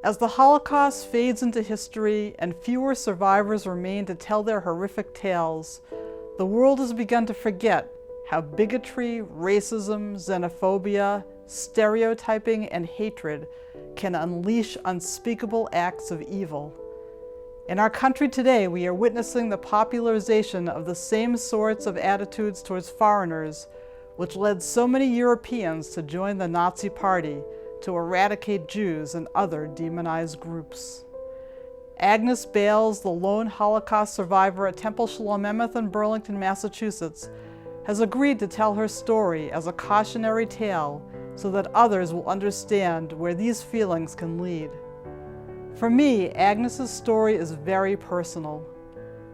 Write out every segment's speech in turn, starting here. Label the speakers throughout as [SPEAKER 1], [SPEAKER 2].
[SPEAKER 1] As the Holocaust fades into history and fewer survivors remain to tell their horrific tales, the world has begun to forget how bigotry, racism, xenophobia, stereotyping, and hatred can unleash unspeakable acts of evil. In our country today, we are witnessing the popularization of the same sorts of attitudes towards foreigners, which led so many Europeans to join the Nazi Party to eradicate Jews and other demonized groups. Agnes Bales, the lone Holocaust survivor at Temple Shalom Emeth in Burlington, Massachusetts, has agreed to tell her story as a cautionary tale so that others will understand where these feelings can lead. For me, Agnes's story is very personal.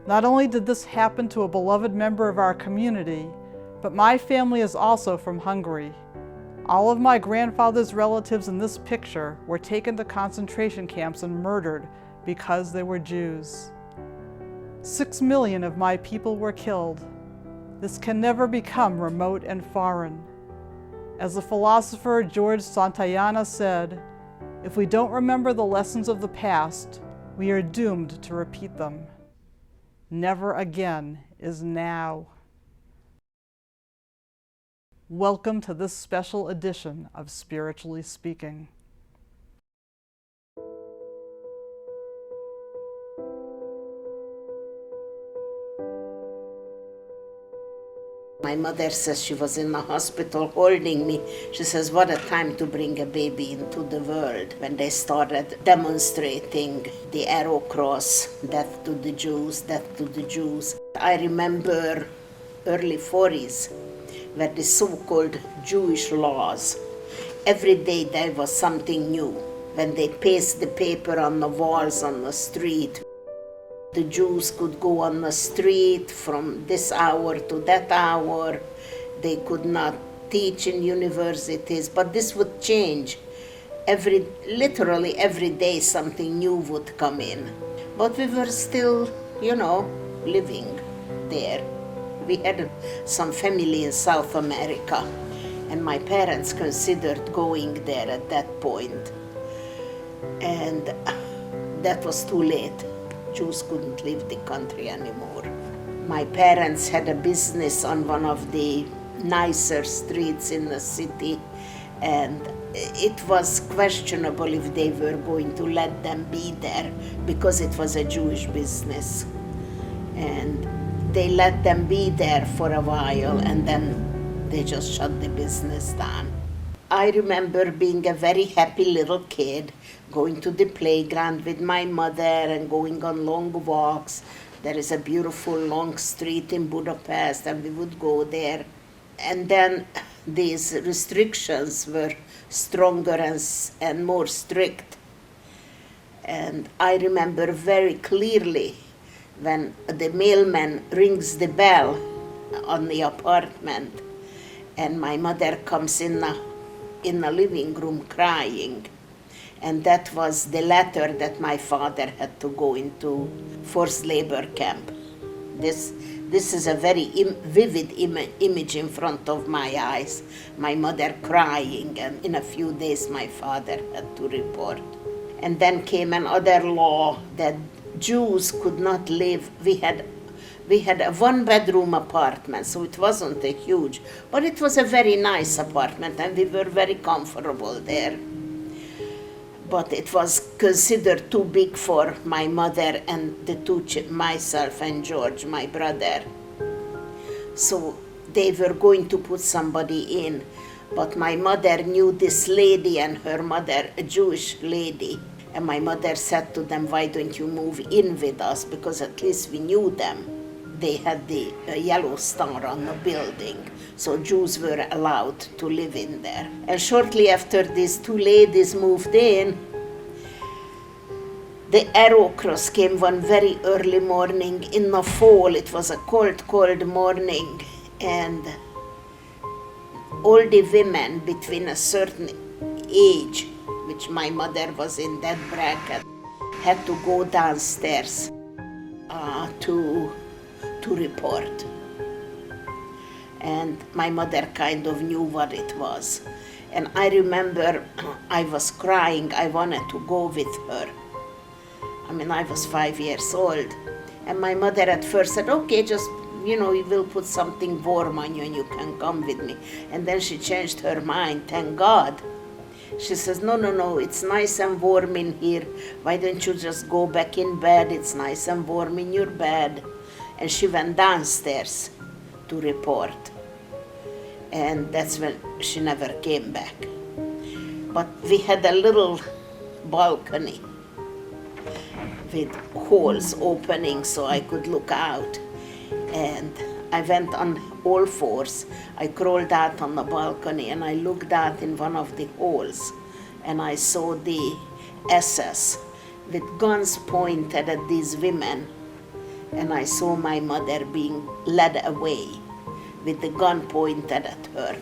[SPEAKER 1] Not only did this happen to a beloved member of our community, but my family is also from Hungary. All of my grandfather's relatives in this picture were taken to concentration camps and murdered because they were Jews. 6 million of my people were killed. This can never become remote and foreign. As the philosopher George Santayana said, if we don't remember the lessons of the past, we are doomed to repeat them. Never again is now. Welcome to this special edition of Spiritually Speaking.
[SPEAKER 2] My mother says she was in the hospital holding me. She says, what a time to bring a baby into the world. When they started demonstrating the arrow cross, death to the Jews, death to the Jews. I remember early 40s, where the so-called Jewish laws, every day there was something new. When they pasted the paper on the walls on the street, the Jews could go on the street from this hour to that hour. They could not teach in universities, but this would change. Literally every day something new would come in. But we were still, living there. We had some family in South America, and my parents considered going there at that point. And that was too late. Jews couldn't leave the country anymore. My parents had a business on one of the nicer streets in the city, and it was questionable if they were going to let them be there because it was a Jewish business. And they let them be there for a while, and then they just shut the business down. I remember being a very happy little kid, going to the playground with my mother and going on long walks. There is a beautiful long street in Budapest, and we would go there. And then these restrictions were stronger and more strict. And I remember very clearly when the mailman rings the bell on the apartment, and my mother comes in the living room crying. And that was the letter that my father had to go into forced labor camp. This is a very vivid image in front of my eyes. My mother crying, and in a few days my father had to report. And then came another law that Jews could not live. We had a one-bedroom apartment, so it wasn't a huge, but it was a very nice apartment, and we were very comfortable there. But it was considered too big for my mother and myself and George, my brother. So they were going to put somebody in, but my mother knew this lady and her mother, a Jewish lady. And my mother said to them, why don't you move in with us? Because at least we knew them. They had the yellow star on the building, so Jews were allowed to live in there. And shortly after these two ladies moved in, the arrow cross came one very early morning in the fall. It was a cold, cold morning, and all the women between a certain age, which my mother was in that bracket, had to go downstairs to report. And my mother kind of knew what it was. And I remember I was crying. I wanted to go with her. I mean, I was 5 years old. And my mother at first said, okay, just, we will put something warm on you and you can come with me. And then she changed her mind, thank God. She says, no, it's nice and warm in here. Why don't you just go back in bed? It's nice and warm in your bed. And she went downstairs to report. And that's when she never came back. But we had a little balcony with holes opening so I could look out. And I went on all fours. I crawled out on the balcony and I looked out in one of the holes and I saw the SS with guns pointed at these women, and I saw my mother being led away with the gun pointed at her.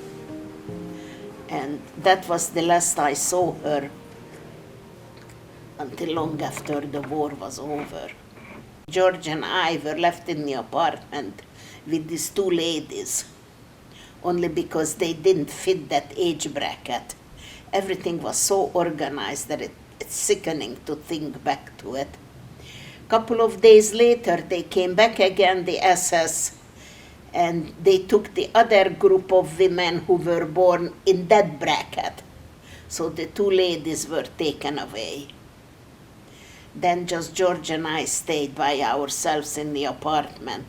[SPEAKER 2] And that was the last I saw her until long after the war was over. George and I were left in the apartment with these two ladies, only because they didn't fit that age bracket. Everything was so organized that it's sickening to think back to it. A couple of days later, they came back again, the SS, and they took the other group of women who were born in that bracket. So the two ladies were taken away. Then just George and I stayed by ourselves in the apartment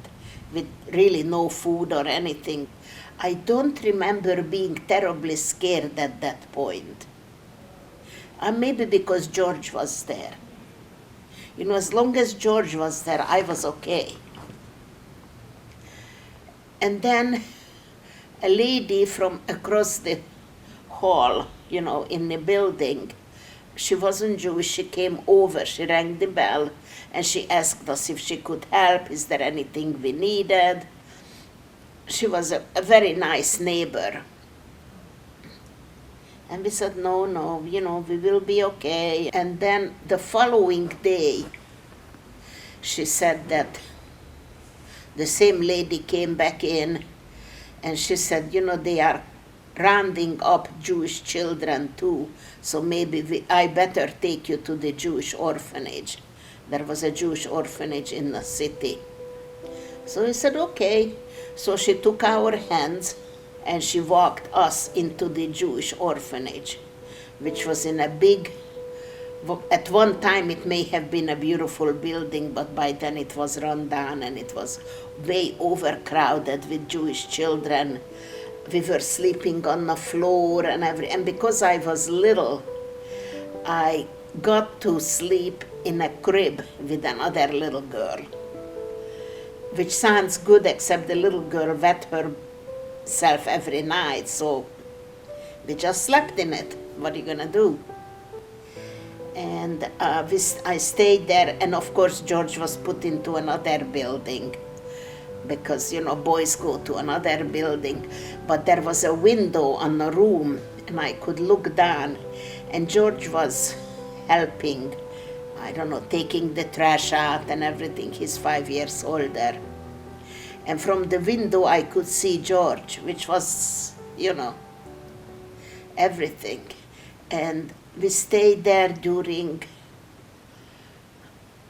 [SPEAKER 2] with really no food or anything. I don't remember being terribly scared at that point. Maybe because George was there. As long as George was there, I was okay. And then a lady from across the hall, in the building, she wasn't Jewish, she came over, she rang the bell, and she asked us if she could help, is there anything we needed. She was a very nice neighbor. And we said, no, we will be okay. And then the following day, she said that the same lady came back in, and she said, they are rounding up Jewish children too, so maybe I better take you to the Jewish orphanage. There was a Jewish orphanage in the city. So we said, okay. So she took our hands and she walked us into the Jewish orphanage, which was in a big, at one time it may have been a beautiful building, but by then it was run down and it was way overcrowded with Jewish children. We were sleeping on the floor and because I was little, I got to sleep in a crib with another little girl, which sounds good, except the little girl wet herself every night, so we just slept in it. What are you gonna do? And I stayed there, and of course George was put into another building, because boys go to another building. But there was a window on the room and I could look down, and George was helping, taking the trash out and everything. He's 5 years older. And from the window I could see George, which was, everything. And we stayed there during,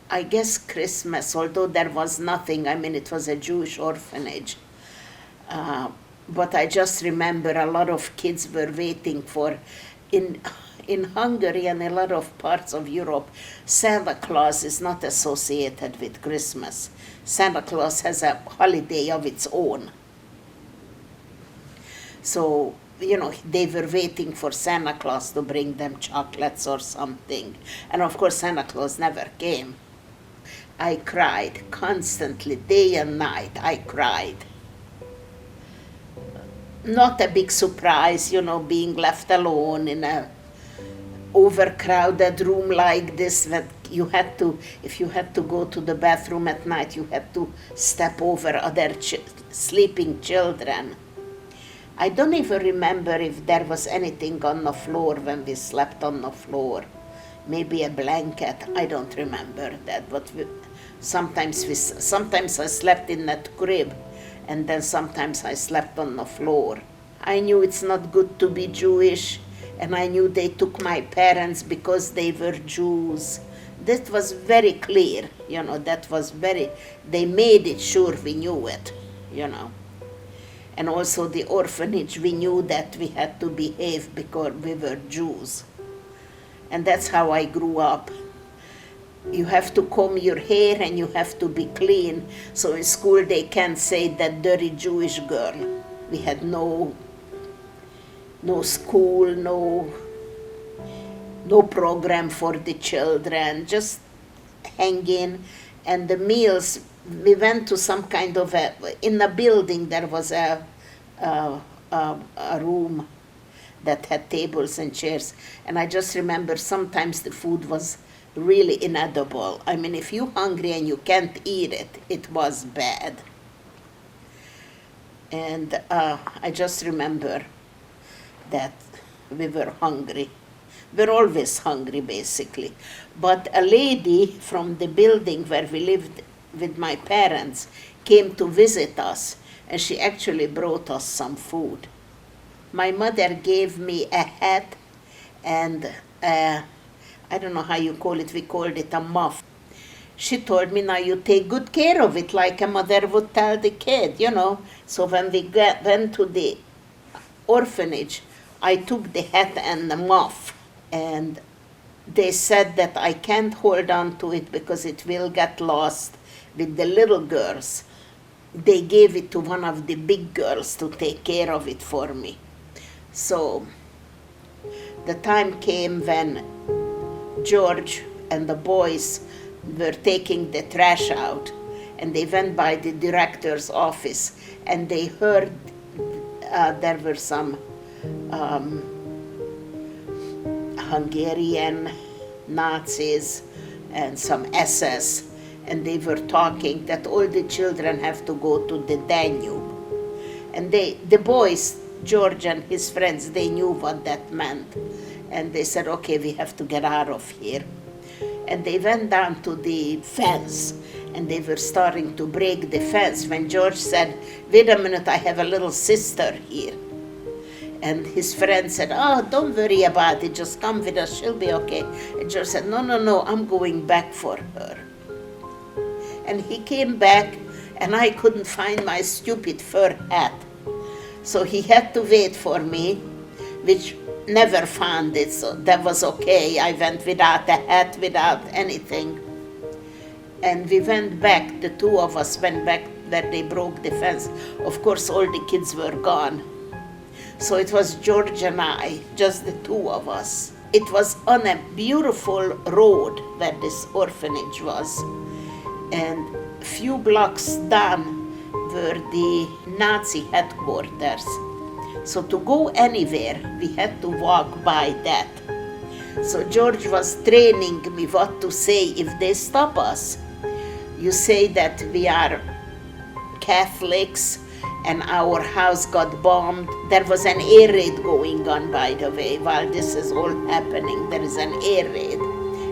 [SPEAKER 2] I guess, Christmas, although there was nothing. It was a Jewish orphanage. But I just remember a lot of kids were waiting for, in Hungary and a lot of parts of Europe, Santa Claus is not associated with Christmas. Santa Claus has a holiday of its own. So, they were waiting for Santa Claus to bring them chocolates or something. And of course, Santa Claus never came. I cried constantly, day and night. I cried. Not a big surprise, being left alone in a overcrowded room like this, that if you had to go to the bathroom at night, you had to step over other sleeping children. I don't even remember if there was anything on the floor when we slept on the floor. Maybe a blanket, I don't remember that, but sometimes I slept in that crib, and then sometimes I slept on the floor. I knew it's not good to be Jewish, and I knew they took my parents because they were Jews. That was very clear, they made it sure we knew it, And also the orphanage, we knew that we had to behave because we were Jews. And that's how I grew up. You have to comb your hair and you have to be clean. So in school they can't say that dirty Jewish girl. We had no school, no program for the children, just hanging. And the meals, we went to some kind of in a building there was a room that had tables and chairs. And I just remember sometimes the food was really inedible. I mean, if you're hungry and you can't eat it, it was bad. And I just remember that we were hungry. We're always hungry, basically. But a lady from the building where we lived with my parents came to visit us, and she actually brought us some food. My mother gave me a hat and I don't know how you call it, we called it a muff. She told me, now you take good care of it, like a mother would tell the kid, So when we went to the orphanage, I took the hat and the muff, and they said that I can't hold on to it because it will get lost with the little girls. They gave it to one of the big girls to take care of it for me. So the time came when George and the boys were taking the trash out, and they went by the director's office, and they heard there were some Hungarian Nazis and some SS, and they were talking that all the children have to go to the Danube. And the boys, George and his friends, they knew what that meant. And they said, okay, we have to get out of here. And they went down to the fence, and they were starting to break the fence when George said, wait a minute, I have a little sister here. And his friend said, oh, don't worry about it, just come with us, she'll be okay. And George said, no, I'm going back for her. And he came back, and I couldn't find my stupid fur hat. So he had to wait for me, which never found it, so that was okay. I went without a hat, without anything. And we went back, the two of us went back where they broke the fence. Of course, all the kids were gone. So it was George and I, just the two of us. It was on a beautiful road where this orphanage was. And a few blocks down were the Nazi headquarters. So to go anywhere, we had to walk by that. So George was training me what to say if they stop us. You say that we are Catholics and our house got bombed. There was an air raid going on, by the way, while this is all happening. There is an air raid.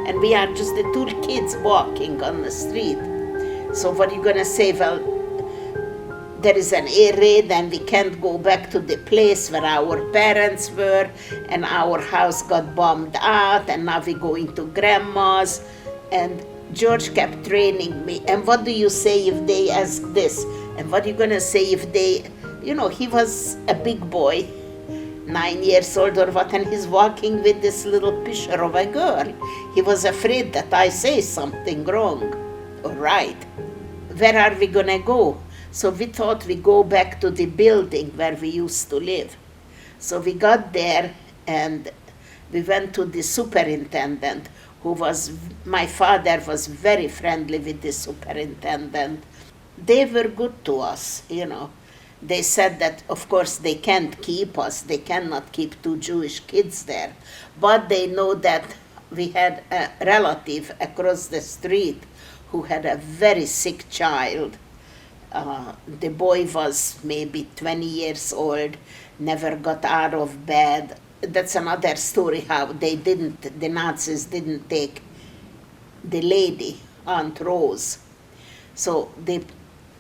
[SPEAKER 2] And we are just the two kids walking on the street. So what are you going to say? Well, there is an air raid and we can't go back to the place where our parents were, and our house got bombed out, and now we're going to grandma's. And George kept training me. And what do you say if they ask this? And what are you going to say if they, he was a big boy, 9 years old or what, and he's walking with this little picture of a girl. He was afraid that I say something wrong or right. Where are we going to go? So we thought we go back to the building where we used to live. So we got there and we went to the superintendent, my father was very friendly with the superintendent. They were good to us, They said that, of course, they can't keep us. They cannot keep two Jewish kids there. But they know that we had a relative across the street who had a very sick child. The boy was maybe 20 years old, never got out of bed. That's another story how the Nazis didn't take the lady, Aunt Rose. So they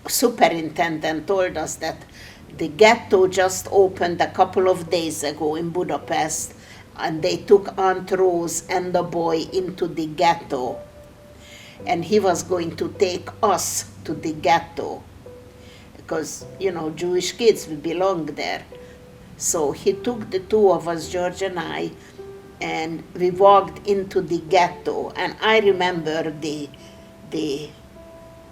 [SPEAKER 2] superintendent told us that the ghetto just opened a couple of days ago in Budapest, and they took Aunt Rose and the boy into the ghetto. And he was going to take us to the ghetto because, Jewish kids, we belong there. So he took the two of us, George and I, and we walked into the ghetto. And I remember the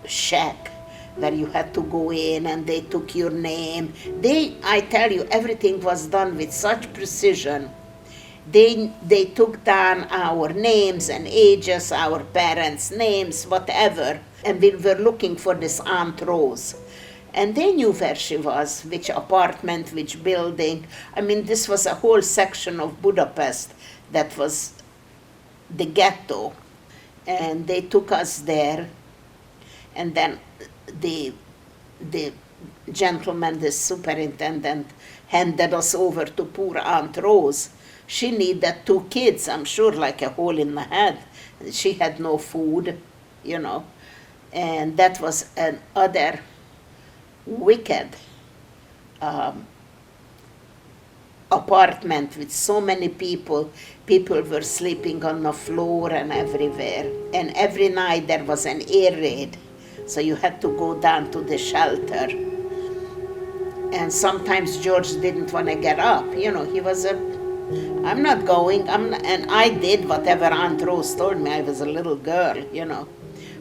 [SPEAKER 2] shack where you had to go in and they took your name. I tell you, everything was done with such precision. They took down our names and ages, our parents' names, whatever, and we were looking for this Aunt Rose. And they knew where she was, which apartment, which building. I mean, this was a whole section of Budapest that was the ghetto. And they took us there, and then the gentleman, the superintendent, handed us over to poor Aunt Rose. She needed 2 kids, I'm sure, like a hole in the head. She had no food, and that was another wicked apartment with so many people. People were sleeping on the floor and everywhere. And every night there was an air raid, so you had to go down to the shelter. And sometimes George didn't want to get up. He was I'm not going. And I did whatever Aunt Rose told me. I was a little girl,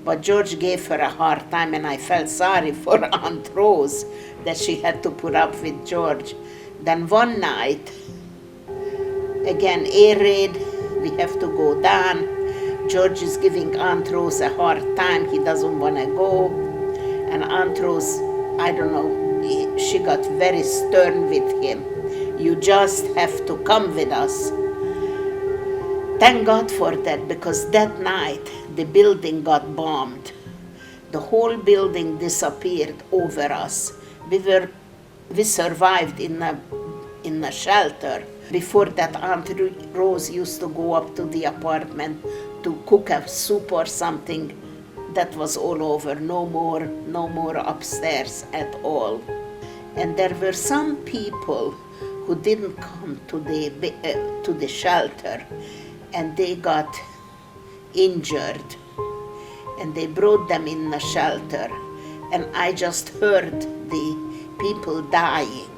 [SPEAKER 2] But George gave her a hard time, and I felt sorry for Aunt Rose that she had to put up with George. Then one night, again, air raid, we have to go down. George is giving Aunt Rose a hard time. He doesn't want to go. And Aunt Rose, I don't know, she got very stern with him. You just have to come with us. Thank God for that, because that night the building got bombed. The whole building disappeared over us. We survived in a shelter. Before that, Aunt Rose used to go up to the apartment to cook a soup or something. That was all over. No more upstairs at all. And there were some people who didn't come to the shelter, and they got injured, and they brought them in the shelter, and I just heard the people dying.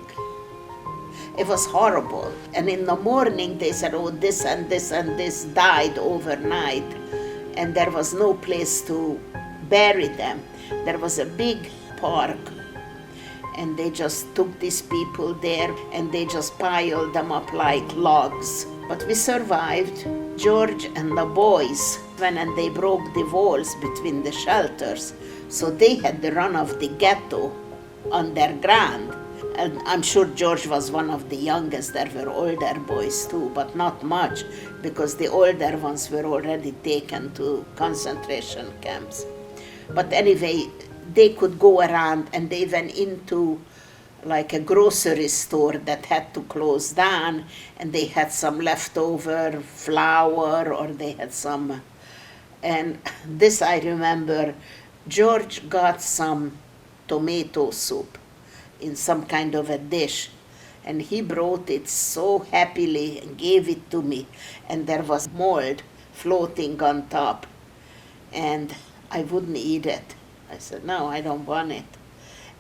[SPEAKER 2] It was horrible. And in the morning they said, oh, this and this and this died overnight, and there was no place to bury them. There was a big park, and they just took these people there and they just piled them up like logs. But we survived. George and the boys went and they broke the walls between the shelters, so they had the run of the ghetto underground. And I'm sure George was one of the youngest. There were older boys too, but not much, because the older ones were already taken to concentration camps. But anyway, they could go around, and they went into like a grocery store that had to close down, and they had some leftover flour, or they had some, and this I remember, George got some tomato soup in some kind of a dish, and he brought it so happily and gave it to me, and there was mold floating on top, and I wouldn't eat it. I said, no, I don't want it.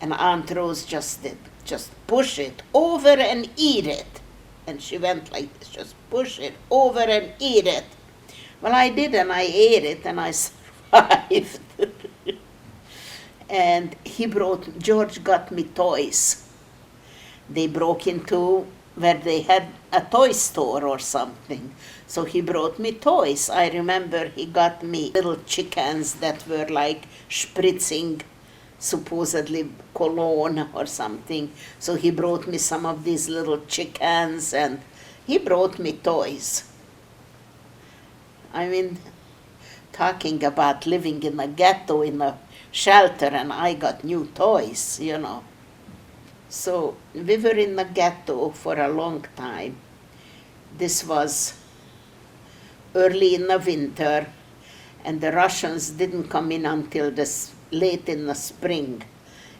[SPEAKER 2] And Aunt Rose just did, just push it over and eat it. And she went like this, just push it over and eat it. Well, I did, and I ate it, and I survived. And George got me toys. They broke into where they had a toy store or something. So he brought me toys. I remember he got me little chickens that were like spritzing, supposedly cologne or something. So he brought me some of these little chickens, and he brought me toys. I mean, talking about living in a ghetto, in a shelter, and I got new toys, So we were in the ghetto for a long time. This was early in the winter, and the Russians didn't come in until late in the spring.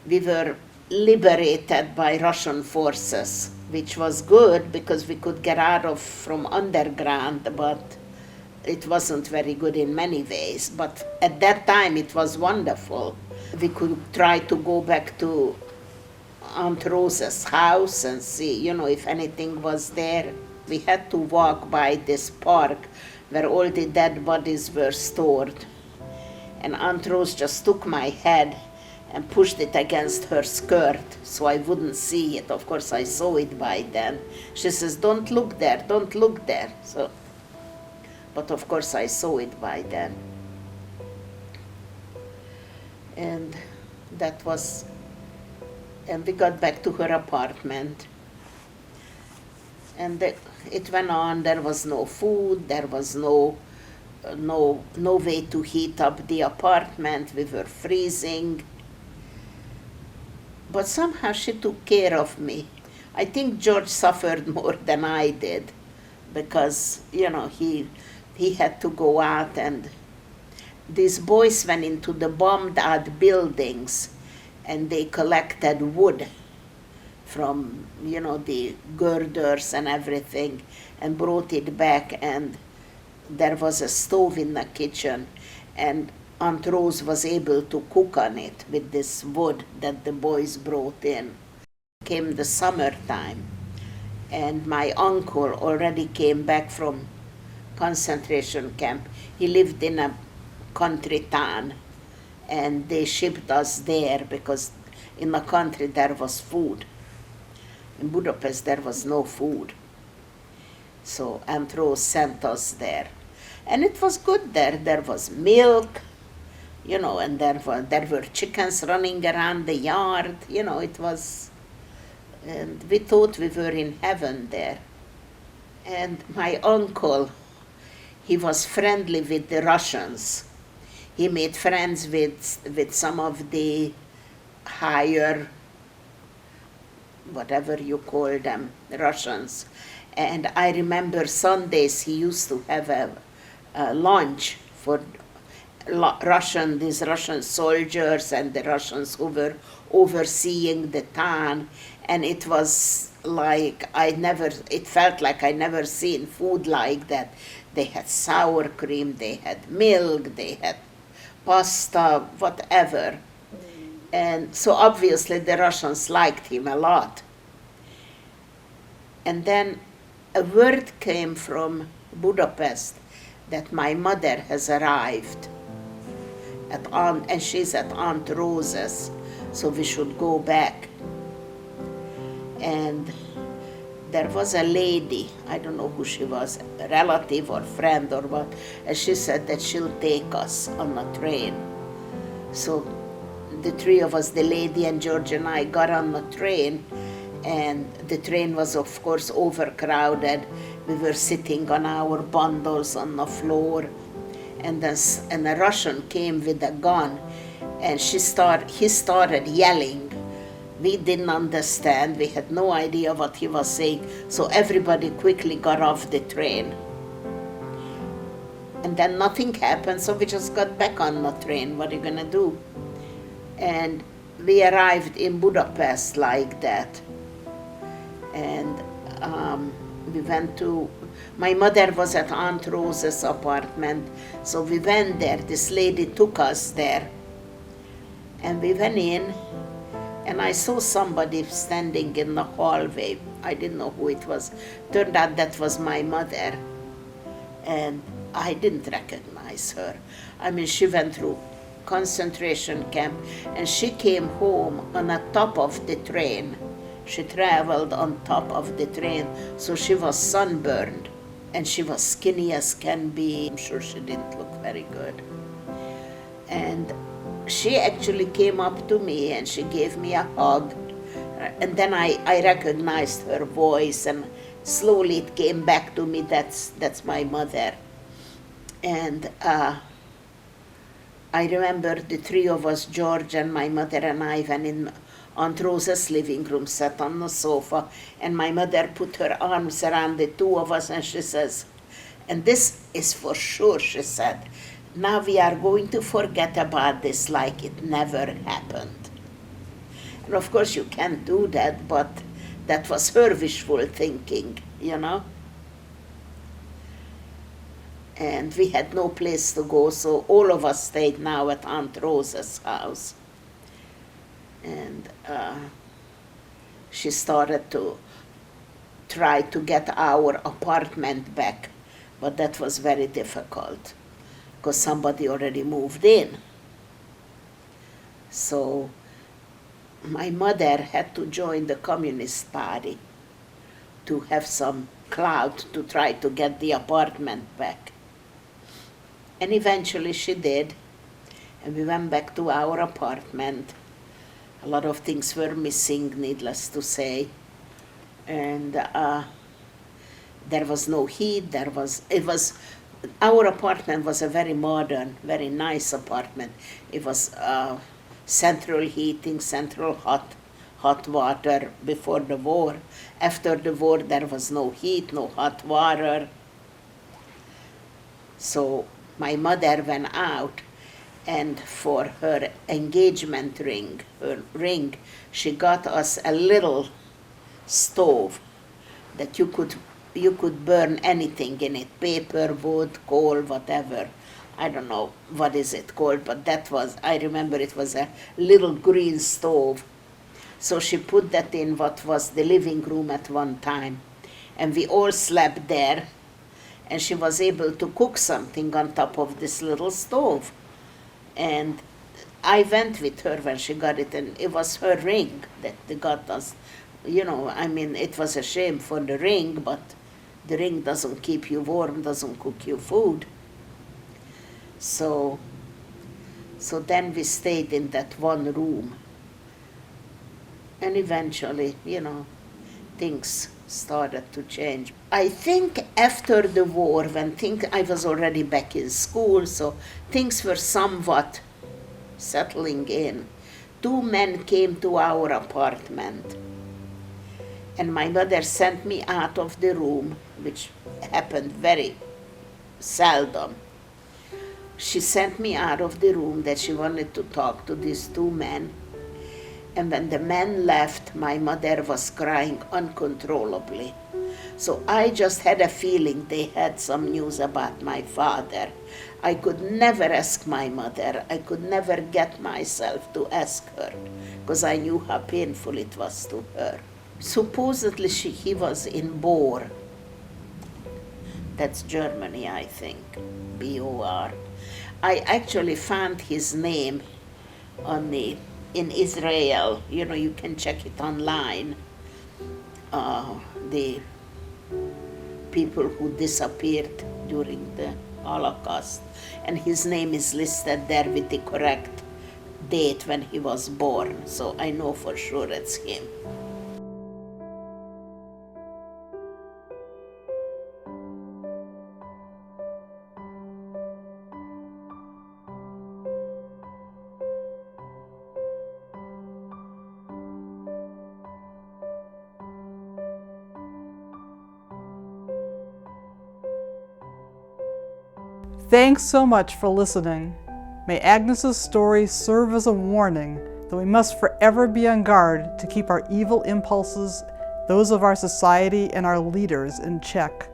[SPEAKER 2] we were liberated by Russian forces, which was good because we could get out of from underground, but it wasn't very good in many ways. But at that time it was wonderful. We could try to go back to Aunt Rosa's house and see, if anything was there. We had to walk by this park where all the dead bodies were stored. And Aunt Rose just took my head and pushed it against her skirt so I wouldn't see it. Of course, I saw it by then. She says, "Don't look there, don't look there." But of course, I saw it by then. And we got back to her apartment. And it went on. There was no food, there was no way to heat up the apartment. We were freezing. But somehow she took care of me. I think George suffered more than I did because, he had to go out, and these boys went into the bombed out buildings and they collected wood from, the girders and everything and brought it back, and there was a stove in the kitchen, and Aunt Rose was able to cook on it with this wood that the boys brought in. Came the summertime, and my uncle already came back from concentration camp. He lived in a country town, and they shipped us there because in the country there was food. In Budapest there was no food. So Aunt Rose sent us there. And it was good there. There was milk, and there were chickens running around the yard. It was, and we thought we were in heaven there. And my uncle, he was friendly with the Russians. He made friends with some of the higher, whatever you call them, Russians. And I remember Sundays he used to have a lunch for these Russian soldiers and the Russians who were overseeing the town. And it was like it felt like I never seen food like that. They had sour cream, they had milk, they had pasta, whatever. And so obviously the Russians liked him a lot. And then a word came from Budapest that my mother has arrived and she's at Aunt Rose's, so we should go back. And there was a lady, I don't know who she was, a relative or friend or what, and she said that she'll take us on a train. So the three of us, the lady and George and I, got on the train, and the train was of course overcrowded. We were sitting on our bundles on the floor, and a Russian came with a gun, and he started yelling. We didn't understand, we had no idea what he was saying, so everybody quickly got off the train. And then nothing happened, so we just got back on the train. What are you gonna do? And we arrived in Budapest like that. And we went to, my mother was at Aunt Rose's apartment, so we went there. This lady took us there. And we went in, and I saw somebody standing in the hallway. I didn't know who it was. Turned out that was my mother. And I didn't recognize her. I mean, she went through concentration camp, and she came home on the top of the train. She traveled on top of the train, so she was sunburned, and she was skinny as can be. I'm sure she didn't look very good. And she actually came up to me and she gave me a hug. And then I recognized her voice, and slowly it came back to me, that's my mother. And I remember the three of us, George and my mother and I, went in Aunt Rosa's living room, sat on the sofa, and my mother put her arms around the two of us, and she says, and this is for sure, she said, now we are going to forget about this like it never happened. And of course you can't do that, but that was her wishful thinking, you know. And we had no place to go, so all of us stayed now at Aunt Rosa's house. And she started to try to get our apartment back, but that was very difficult because somebody already moved in. So my mother had to join the Communist Party to have some clout to try to get the apartment back. And eventually she did, and we went back to our apartment. A lot of things were missing, needless to say. And there was no heat, our apartment was a very modern, very nice apartment. It was central heating, central hot water before the war. After the war there was no heat, no hot water. So my mother went out, and for her engagement ring, she got us a little stove that you could burn anything in it, paper, wood, coal, whatever. I don't know what is it called, but I remember it was a little green stove. So she put that in what was the living room at one time, and we all slept there, and she was able to cook something on top of this little stove. And I went with her when she got it, and it was her ring that they got us. You know, I mean, it was a shame for the ring, but the ring doesn't keep you warm, doesn't cook you food. So then we stayed in that one room. And eventually, you know, things started to change. I think after the war, when I was already back in school, so things were somewhat settling in. 2 men came to our apartment. And my mother sent me out of the room, which happened very seldom. She sent me out of the room that she wanted to talk to these 2 men. And when the men left, my mother was crying uncontrollably. So I just had a feeling they had some news about my father. I could never ask my mother. I could never get myself to ask her, because I knew how painful it was to her. Supposedly he was in Bor. That's Germany, I think, B-O-R. I actually found his name in Israel. You know, you can check it online. The people who disappeared during the Holocaust. And his name is listed there with the correct date when he was born. So I know for sure it's him.
[SPEAKER 1] Thanks so much for listening. May Agnes's story serve as a warning that we must forever be on guard to keep our evil impulses, those of our society and our leaders, in check.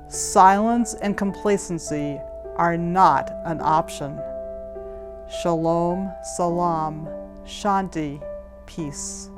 [SPEAKER 1] Silence and complacency are not an option. Shalom, salam, shanti, peace.